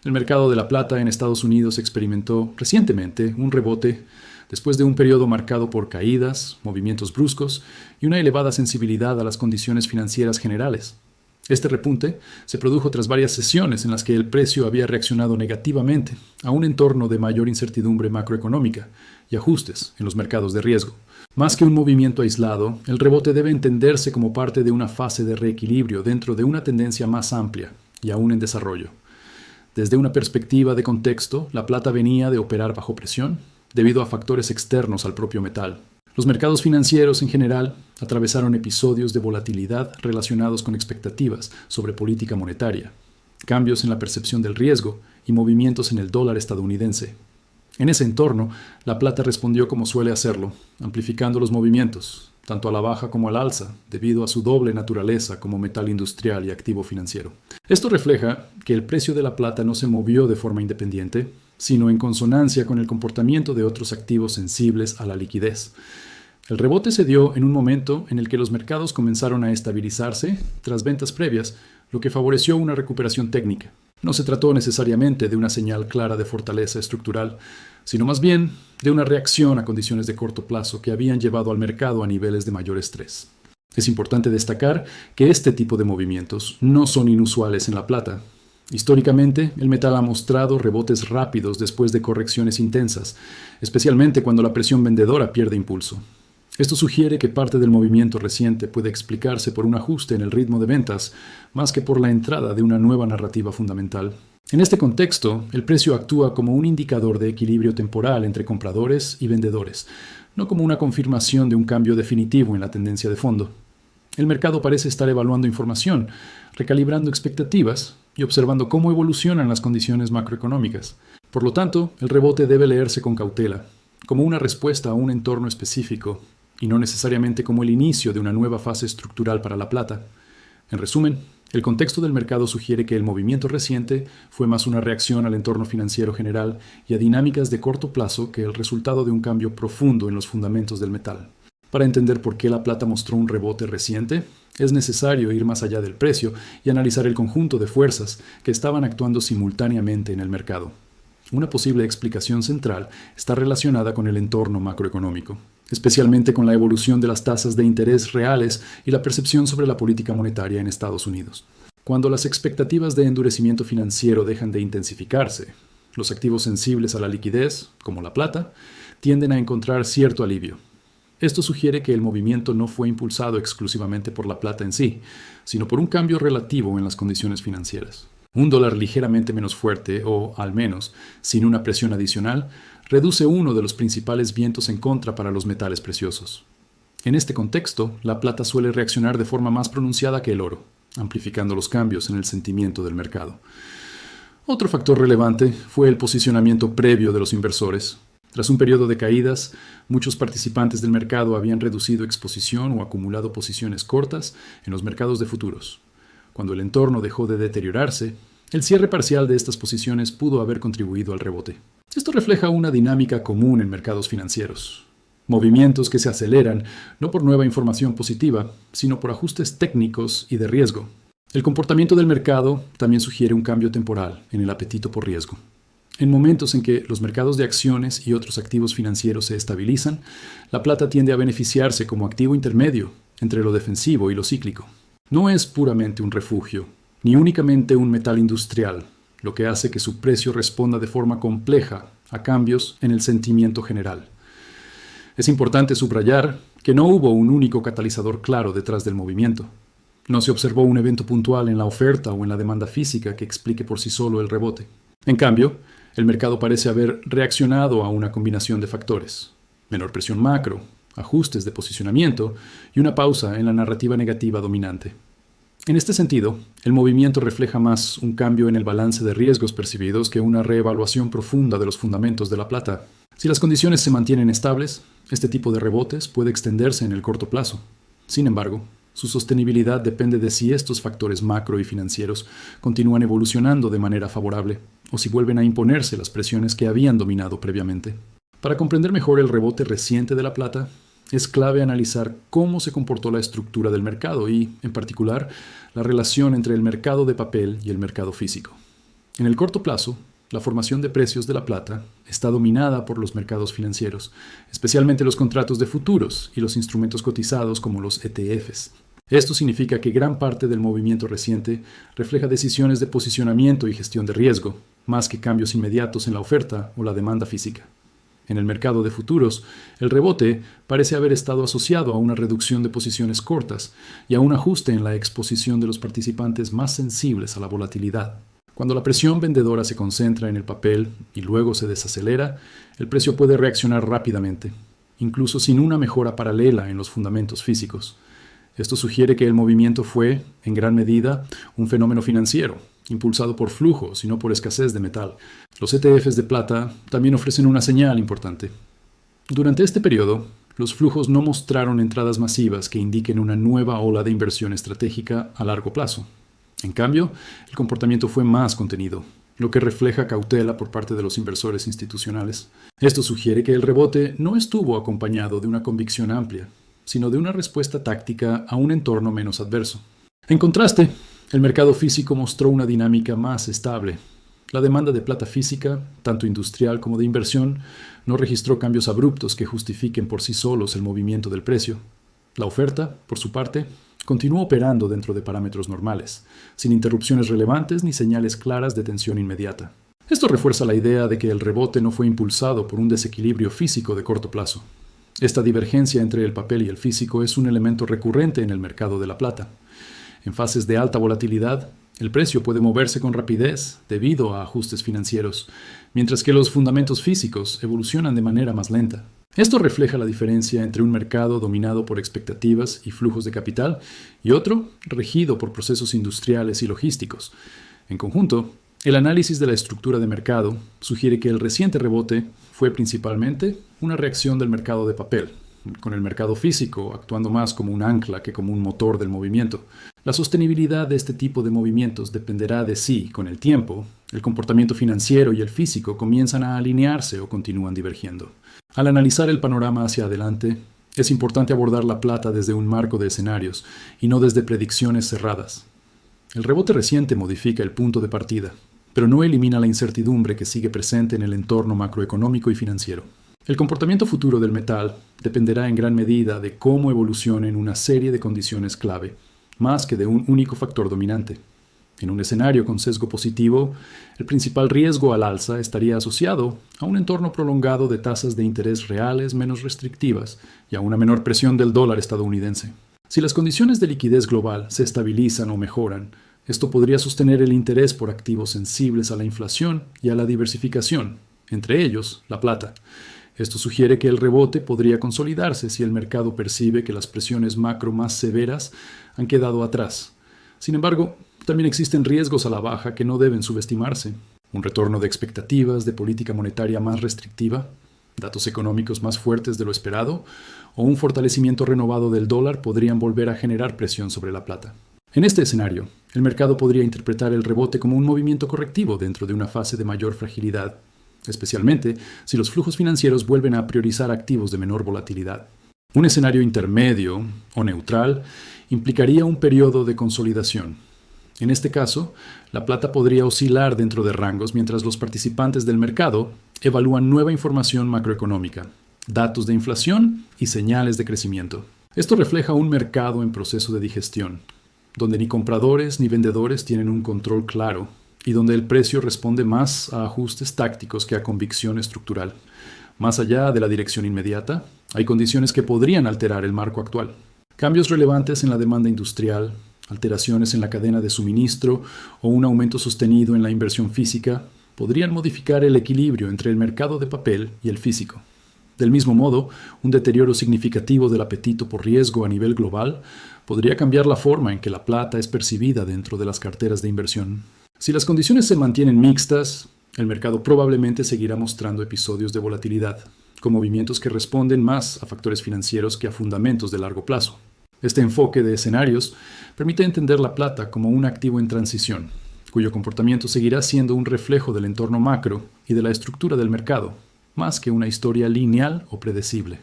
El mercado de la plata en Estados Unidos experimentó recientemente un rebote después de un periodo marcado por caídas, movimientos bruscos y una elevada sensibilidad a las condiciones financieras generales. Este repunte se produjo tras varias sesiones en las que el precio había reaccionado negativamente a un entorno de mayor incertidumbre macroeconómica y ajustes en los mercados de riesgo. Más que un movimiento aislado, el rebote debe entenderse como parte de una fase de reequilibrio dentro de una tendencia más amplia y aún en desarrollo. Desde una perspectiva de contexto, la plata venía de operar bajo presión debido a factores externos al propio metal. Los mercados financieros en general atravesaron episodios de volatilidad relacionados con expectativas sobre política monetaria, cambios en la percepción del riesgo y movimientos en el dólar estadounidense. En ese entorno, la plata respondió como suele hacerlo, amplificando los movimientos, tanto a la baja como al alza, debido a su doble naturaleza como metal industrial y activo financiero. Esto refleja que el precio de la plata no se movió de forma independiente, sino en consonancia con el comportamiento de otros activos sensibles a la liquidez. El rebote se dio en un momento en el que los mercados comenzaron a estabilizarse tras ventas previas, lo que favoreció una recuperación técnica. No se trató necesariamente de una señal clara de fortaleza estructural, sino más bien de una reacción a condiciones de corto plazo que habían llevado al mercado a niveles de mayor estrés. Es importante destacar que este tipo de movimientos no son inusuales en la plata. Históricamente, el metal ha mostrado rebotes rápidos después de correcciones intensas, especialmente cuando la presión vendedora pierde impulso. Esto sugiere que parte del movimiento reciente puede explicarse por un ajuste en el ritmo de ventas, más que por la entrada de una nueva narrativa fundamental. En este contexto, el precio actúa como un indicador de equilibrio temporal entre compradores y vendedores, no como una confirmación de un cambio definitivo en la tendencia de fondo. El mercado parece estar evaluando información, recalibrando expectativas y observando cómo evolucionan las condiciones macroeconómicas. Por lo tanto, el rebote debe leerse con cautela, como una respuesta a un entorno específico, y no necesariamente como el inicio de una nueva fase estructural para la plata. En resumen, el contexto del mercado sugiere que el movimiento reciente fue más una reacción al entorno financiero general y a dinámicas de corto plazo que el resultado de un cambio profundo en los fundamentos del metal. Para entender por qué la plata mostró un rebote reciente, es necesario ir más allá del precio y analizar el conjunto de fuerzas que estaban actuando simultáneamente en el mercado. Una posible explicación central está relacionada con el entorno macroeconómico, especialmente con la evolución de las tasas de interés reales y la percepción sobre la política monetaria en Estados Unidos. Cuando las expectativas de endurecimiento financiero dejan de intensificarse, los activos sensibles a la liquidez, como la plata, tienden a encontrar cierto alivio. Esto sugiere que el movimiento no fue impulsado exclusivamente por la plata en sí, sino por un cambio relativo en las condiciones financieras. Un dólar ligeramente menos fuerte, o al menos sin una presión adicional, reduce uno de los principales vientos en contra para los metales preciosos. En este contexto, la plata suele reaccionar de forma más pronunciada que el oro, amplificando los cambios en el sentimiento del mercado. Otro factor relevante fue el posicionamiento previo de los inversores. Tras un periodo de caídas, muchos participantes del mercado habían reducido exposición o acumulado posiciones cortas en los mercados de futuros. Cuando el entorno dejó de deteriorarse, el cierre parcial de estas posiciones pudo haber contribuido al rebote. Esto refleja una dinámica común en mercados financieros. Movimientos que se aceleran no por nueva información positiva, sino por ajustes técnicos y de riesgo. El comportamiento del mercado también sugiere un cambio temporal en el apetito por riesgo. En momentos en que los mercados de acciones y otros activos financieros se estabilizan, la plata tiende a beneficiarse como activo intermedio entre lo defensivo y lo cíclico. No es puramente un refugio, ni únicamente un metal industrial, lo que hace que su precio responda de forma compleja a cambios en el sentimiento general. Es importante subrayar que no hubo un único catalizador claro detrás del movimiento. No se observó un evento puntual en la oferta o en la demanda física que explique por sí solo el rebote. En cambio, el mercado parece haber reaccionado a una combinación de factores: menor presión macro, ajustes de posicionamiento y una pausa en la narrativa negativa dominante. En este sentido, el movimiento refleja más un cambio en el balance de riesgos percibidos que una reevaluación profunda de los fundamentos de la plata. Si las condiciones se mantienen estables, este tipo de rebotes puede extenderse en el corto plazo. Sin embargo, su sostenibilidad depende de si estos factores macro y financieros continúan evolucionando de manera favorable o si vuelven a imponerse las presiones que habían dominado previamente. Para comprender mejor el rebote reciente de la plata, es clave analizar cómo se comportó la estructura del mercado y, en particular, la relación entre el mercado de papel y el mercado físico. En el corto plazo, la formación de precios de la plata está dominada por los mercados financieros, especialmente los contratos de futuros y los instrumentos cotizados como los ETFs. Esto significa que gran parte del movimiento reciente refleja decisiones de posicionamiento y gestión de riesgo, más que cambios inmediatos en la oferta o la demanda física. En el mercado de futuros, el rebote parece haber estado asociado a una reducción de posiciones cortas y a un ajuste en la exposición de los participantes más sensibles a la volatilidad. Cuando la presión vendedora se concentra en el papel y luego se desacelera, el precio puede reaccionar rápidamente, incluso sin una mejora paralela en los fundamentos físicos. Esto sugiere que el movimiento fue, en gran medida, un fenómeno financiero, impulsado por flujos y no por escasez de metal. Los ETFs de plata también ofrecen una señal importante. Durante este periodo, los flujos no mostraron entradas masivas que indiquen una nueva ola de inversión estratégica a largo plazo. En cambio, el comportamiento fue más contenido, lo que refleja cautela por parte de los inversores institucionales. Esto sugiere que el rebote no estuvo acompañado de una convicción amplia, sino de una respuesta táctica a un entorno menos adverso. En contraste, el mercado físico mostró una dinámica más estable. La demanda de plata física, tanto industrial como de inversión, no registró cambios abruptos que justifiquen por sí solos el movimiento del precio. La oferta, por su parte, continuó operando dentro de parámetros normales, sin interrupciones relevantes ni señales claras de tensión inmediata. Esto refuerza la idea de que el rebote no fue impulsado por un desequilibrio físico de corto plazo. Esta divergencia entre el papel y el físico es un elemento recurrente en el mercado de la plata. En fases de alta volatilidad, el precio puede moverse con rapidez debido a ajustes financieros, mientras que los fundamentos físicos evolucionan de manera más lenta. Esto refleja la diferencia entre un mercado dominado por expectativas y flujos de capital y otro regido por procesos industriales y logísticos. En conjunto, el análisis de la estructura de mercado sugiere que el reciente rebote fue principalmente una reacción del mercado de papel, con el mercado físico actuando más como un ancla que como un motor del movimiento. La sostenibilidad de este tipo de movimientos dependerá de si, con el tiempo, el comportamiento financiero y el físico comienzan a alinearse o continúan divergiendo. Al analizar el panorama hacia adelante, es importante abordar la plata desde un marco de escenarios y no desde predicciones cerradas. El rebote reciente modifica el punto de partida, pero no elimina la incertidumbre que sigue presente en el entorno macroeconómico y financiero. El comportamiento futuro del metal dependerá en gran medida de cómo evolucionen una serie de condiciones clave, más que de un único factor dominante. En un escenario con sesgo positivo, el principal riesgo al alza estaría asociado a un entorno prolongado de tasas de interés reales menos restrictivas y a una menor presión del dólar estadounidense. Si las condiciones de liquidez global se estabilizan o mejoran, esto podría sostener el interés por activos sensibles a la inflación y a la diversificación, entre ellos la plata. Esto sugiere que el rebote podría consolidarse si el mercado percibe que las presiones macro más severas han quedado atrás. Sin embargo, también existen riesgos a la baja que no deben subestimarse. Un retorno de expectativas de política monetaria más restrictiva, datos económicos más fuertes de lo esperado, o un fortalecimiento renovado del dólar podrían volver a generar presión sobre la plata. En este escenario, el mercado podría interpretar el rebote como un movimiento correctivo dentro de una fase de mayor fragilidad, especialmente si los flujos financieros vuelven a priorizar activos de menor volatilidad. Un escenario intermedio o neutral implicaría un periodo de consolidación. En este caso, la plata podría oscilar dentro de rangos mientras los participantes del mercado evalúan nueva información macroeconómica, datos de inflación y señales de crecimiento. Esto refleja un mercado en proceso de digestión, donde ni compradores ni vendedores tienen un control claro y donde el precio responde más a ajustes tácticos que a convicción estructural. Más allá de la dirección inmediata, hay condiciones que podrían alterar el marco actual. Cambios relevantes en la demanda industrial, alteraciones en la cadena de suministro o un aumento sostenido en la inversión física podrían modificar el equilibrio entre el mercado de papel y el físico. Del mismo modo, un deterioro significativo del apetito por riesgo a nivel global podría cambiar la forma en que la plata es percibida dentro de las carteras de inversión. Si las condiciones se mantienen mixtas, el mercado probablemente seguirá mostrando episodios de volatilidad, con movimientos que responden más a factores financieros que a fundamentos de largo plazo. Este enfoque de escenarios permite entender la plata como un activo en transición, cuyo comportamiento seguirá siendo un reflejo del entorno macro y de la estructura del mercado, más que una historia lineal o predecible.